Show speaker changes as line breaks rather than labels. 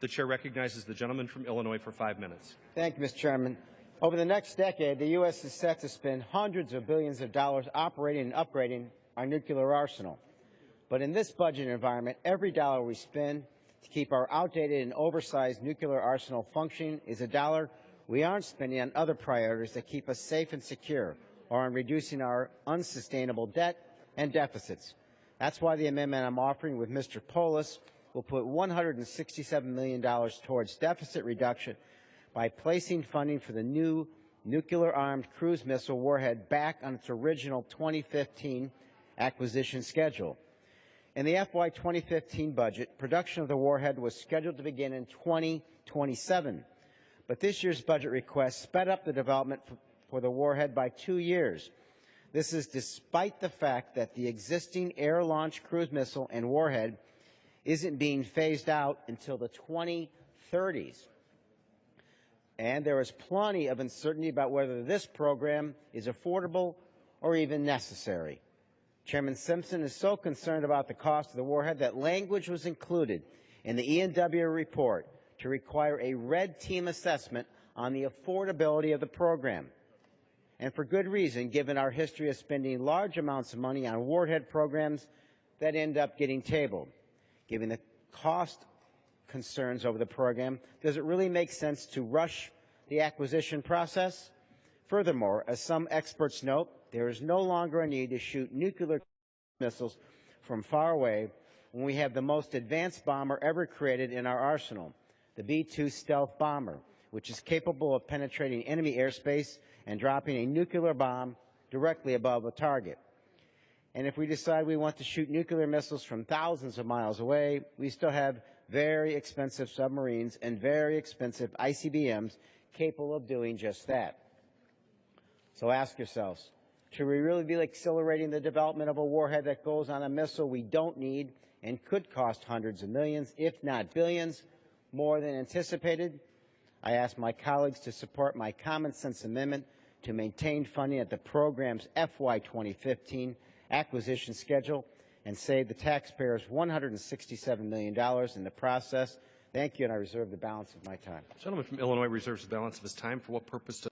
The chair recognizes the gentleman from Illinois for 5 minutes.
Thank you, Mr. Chairman. Over the next decade, the U.S. is set to spend hundreds of billions of dollars operating and upgrading our nuclear arsenal. But in this budget environment, every dollar we spend to keep our outdated and oversized nuclear arsenal functioning is a dollar we aren't spending on other priorities that keep us safe and secure, or on reducing our unsustainable debt and deficits. That's why the amendment I'm offering with Mr. Polis will put $167 million towards deficit reduction by placing funding for the new nuclear-armed cruise missile warhead back on its original 2015 acquisition schedule. In the FY 2015 budget, production of the warhead was scheduled to begin in 2027, but this year's budget request sped up the development for the warhead by 2 years. This is despite the fact that the existing air-launched cruise missile and warhead isn't being phased out until the 2030s. And there is plenty of uncertainty about whether this program is affordable or even necessary. Chairman Simpson is so concerned about the cost of the warhead that language was included in the E&W report to require a red team assessment on the affordability of the program. And for good reason, given our history of spending large amounts of money on warhead programs that end up getting tabled. Given the cost concerns over the program, does it really make sense to rush the acquisition process? Furthermore, as some experts note, there is no longer a need to shoot nuclear missiles from far away when we have the most advanced bomber ever created in our arsenal, the B-2 stealth bomber, which is capable of penetrating enemy airspace and dropping a nuclear bomb directly above a target. And if we decide we want to shoot nuclear missiles from thousands of miles away, we still have very expensive submarines and very expensive ICBMs capable of doing just that. So ask yourselves, should we really be accelerating the development of a warhead that goes on a missile we don't need and could cost hundreds of millions, if not billions, more than anticipated? I ask my colleagues to support my common sense amendment to maintain funding at the program's FY 2015 acquisition schedule and save the taxpayers $167 million in the process. Thank you, and I reserve the balance of my time.
The gentleman from Illinois reserves the balance of his time. For what purpose?